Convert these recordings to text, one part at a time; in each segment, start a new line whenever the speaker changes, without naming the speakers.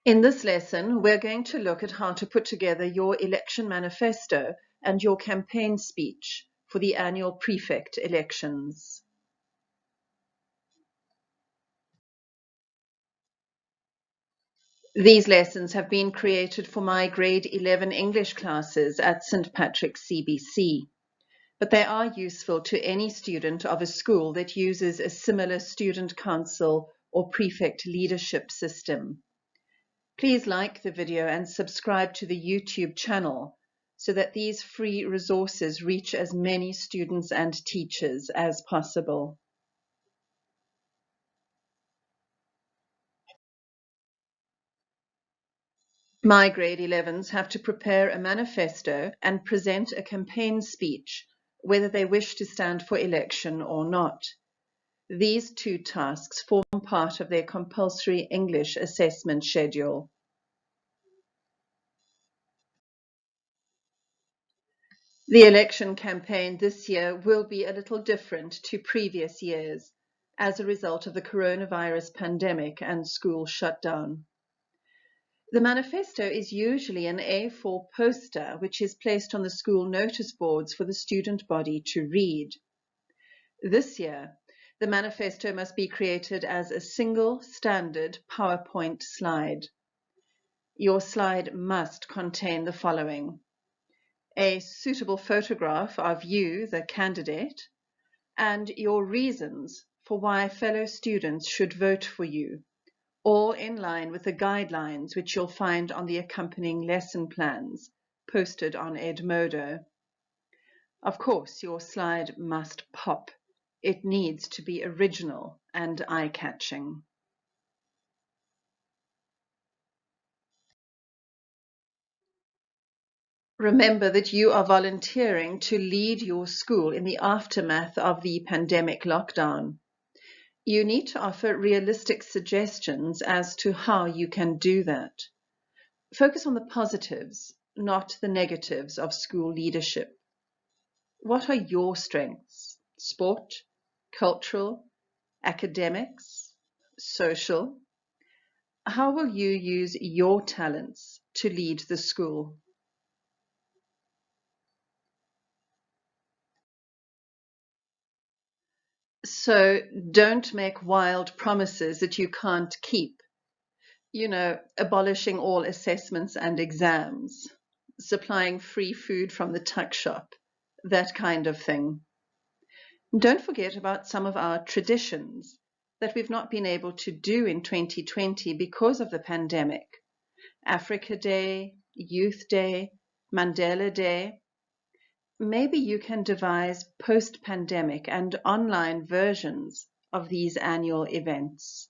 In this lesson, we're going to look at how to put together your election manifesto and your campaign speech for the annual prefect elections. These lessons have been created for my grade 11 English classes at St. Patrick's CBC, but they are useful to any student of a school that uses a similar student council or prefect leadership system. Please like the video and subscribe to the YouTube channel so that these free resources reach as many students and teachers as possible. My grade 11s have to prepare a manifesto and present a campaign speech, whether they wish to stand for election or not. These two tasks form part of their compulsory English assessment schedule. The election campaign this year will be a little different to previous years as a result of the coronavirus pandemic and school shutdown. The manifesto is usually an A4 poster which is placed on the school notice boards for the student body to read. This year, the manifesto must be created as a single standard PowerPoint slide. Your slide must contain the following: a suitable photograph of you, the candidate, and your reasons for why fellow students should vote for you, all in line with the guidelines which you'll find on the accompanying lesson plans posted on Edmodo. Of course, your slide must pop. It needs to be original and eye-catching. Remember that you are volunteering to lead your school in the aftermath of the pandemic lockdown. You need to offer realistic suggestions as to how you can do that. Focus on the positives, not the negatives of school leadership. What are your strengths? Sport, cultural, academics, social? How will you use your talents to lead the school? So don't make wild promises that you can't keep. Abolishing all assessments and exams, supplying free food from the tuck shop, that kind of thing. Don't forget about some of our traditions that we've not been able to do in 2020 because of the pandemic. Africa Day, Youth Day, Mandela Day. Maybe you can devise post-pandemic and online versions of these annual events.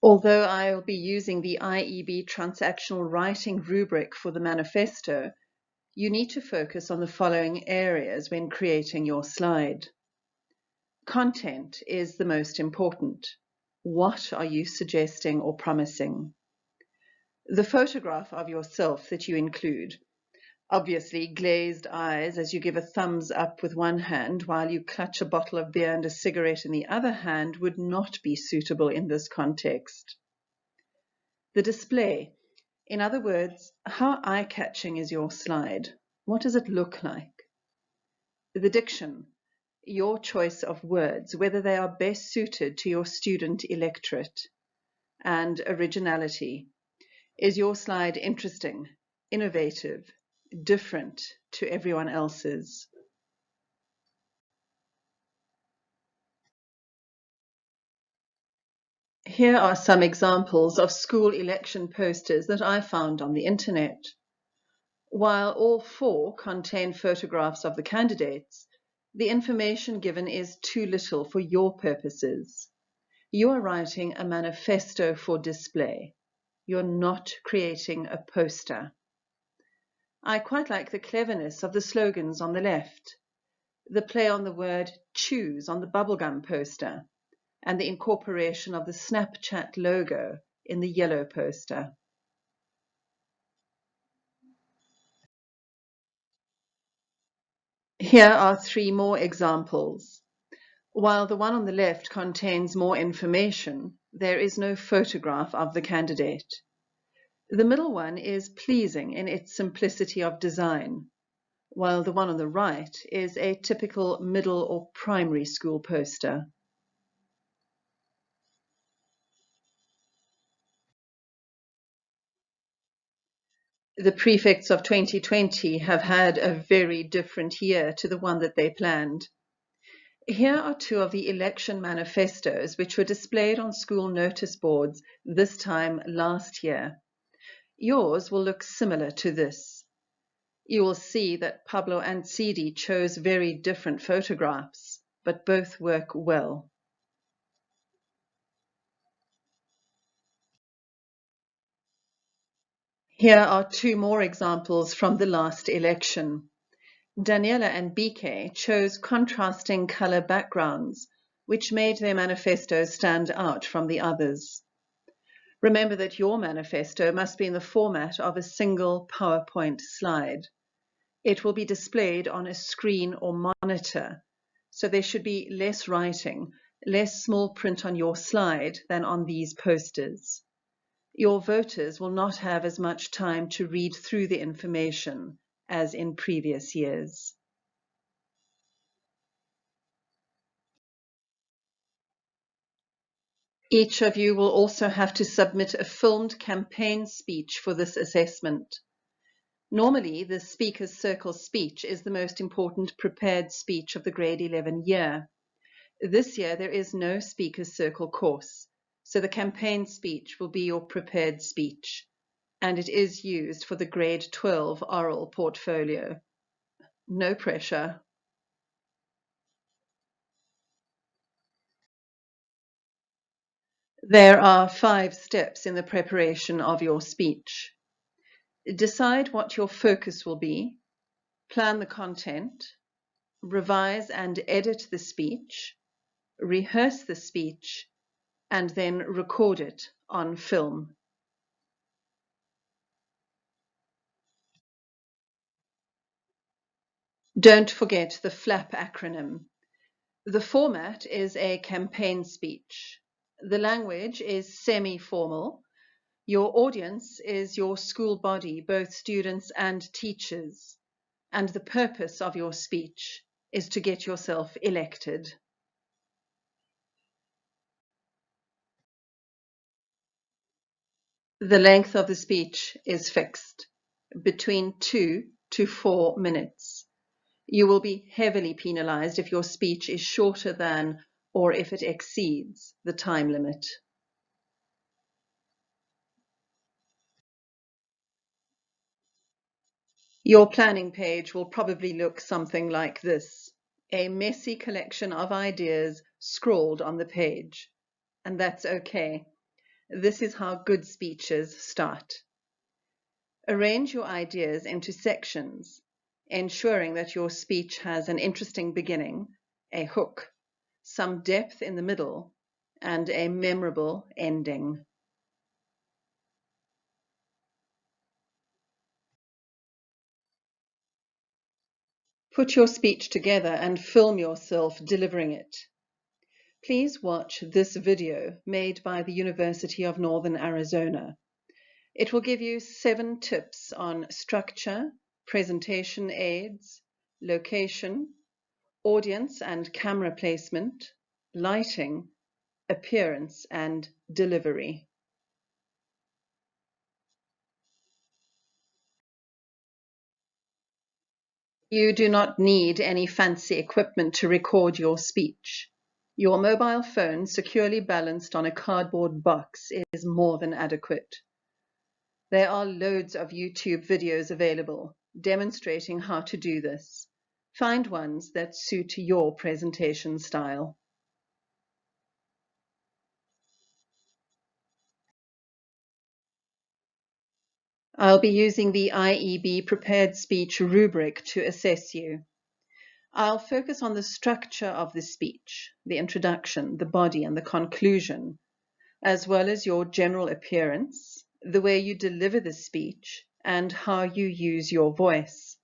Although I will be using the IEB transactional writing rubric for the manifesto, you need to focus on the following areas when creating your slide. Content is the most important. What are you suggesting or promising? The photograph of yourself that you include. Obviously, glazed eyes as you give a thumbs up with one hand while you clutch a bottle of beer and a cigarette in the other hand would not be suitable in this context. The display. In other words, how eye-catching is your slide? What does it look like? The diction. Your choice of words, whether they are best suited to your student electorate. And originality. Is your slide interesting, innovative, different to everyone else's? Here are some examples of school election posters that I found on the internet. While all four contain photographs of the candidates, the information given is too little for your purposes. You are writing a manifesto for display. You're not creating a poster. I quite like the cleverness of the slogans on the left, the play on the word choose on the bubblegum poster, and the incorporation of the Snapchat logo in the yellow poster. Here are three more examples. While the one on the left contains more information, there is no photograph of the candidate. The middle one is pleasing in its simplicity of design, while the one on the right is a typical middle or primary school poster. The prefects of 2020 have had a very different year to the one that they planned. Here are two of the election manifestos which were displayed on school notice boards this time last year. Yours will look similar to this. You will see that Pablo and Sidi chose very different photographs, but both work well. Here are two more examples from the last election. Daniela and BK chose contrasting color backgrounds, which made their manifestos stand out from the others. Remember that your manifesto must be in the format of a single PowerPoint slide. It will be displayed on a screen or monitor, so there should be less writing, less small print on your slide than on these posters. Your voters will not have as much time to read through the information as in previous years. Each of you will also have to submit a filmed campaign speech for this assessment. Normally, the Speaker's Circle speech is the most important prepared speech of the grade 11 year. This year, there is no Speaker's Circle course, so the campaign speech will be your prepared speech, and it is used for the grade 12 oral portfolio. No pressure. There are 5 steps in the preparation of your speech. Decide what your focus will be, plan the content, revise and edit the speech, rehearse the speech, and then record it on film. Don't forget the FLAP acronym. The format is a campaign speech. The language is semi-formal. Your audience is your school body, both students and teachers. And the purpose of your speech is to get yourself elected. The length of the speech is fixed, between 2 to 4 minutes. You will be heavily penalized if your speech is shorter than or if it exceeds the time limit. Your planning page will probably look something like this: a messy collection of ideas scrawled on the page. And that's okay. This is how good speeches start. Arrange your ideas into sections, ensuring that your speech has an interesting beginning, a hook, some depth in the middle, and a memorable ending. Put your speech together and film yourself delivering it. Please watch this video made by the University of Northern Arizona. It will give you 7 tips on structure, presentation aids, location, audience and camera placement, lighting, appearance, and delivery. You do not need any fancy equipment to record your speech. Your mobile phone securely balanced on a cardboard box is more than adequate. There are loads of YouTube videos available demonstrating how to do this. Find ones that suit your presentation style. I'll be using the IEB Prepared Speech rubric to assess you. I'll focus on the structure of the speech, the introduction, the body, and the conclusion, as well as your general appearance, the way you deliver the speech, and how you use your voice.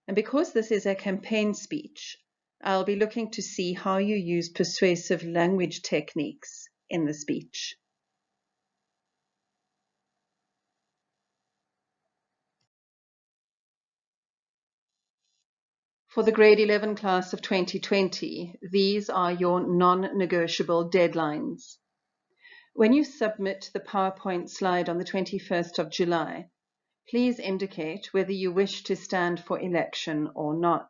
And because this is a campaign speech, I'll be looking to see how you use persuasive language techniques in the speech. For the grade 11 class of 2020, these are your non-negotiable deadlines. When you submit the PowerPoint slide on the 21st of July, please indicate whether you wish to stand for election or not.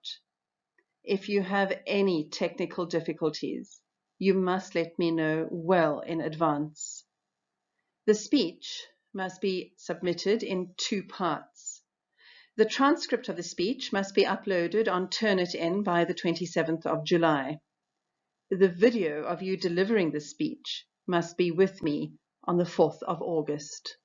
If you have any technical difficulties, you must let me know well in advance. The speech must be submitted in 2 parts. The transcript of the speech must be uploaded on Turnitin by the 27th of July. The video of you delivering the speech must be with me on the 4th of August.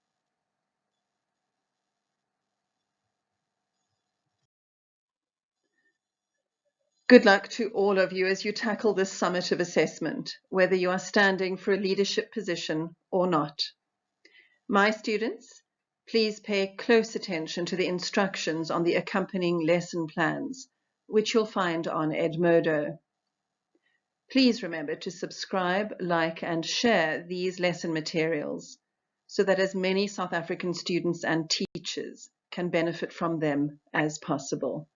Good luck to all of you as you tackle this summative assessment, whether you are standing for a leadership position or not. My students, please pay close attention to the instructions on the accompanying lesson plans, which you'll find on Edmodo. Please remember to subscribe, like, and share these lesson materials so that as many South African students and teachers can benefit from them as possible.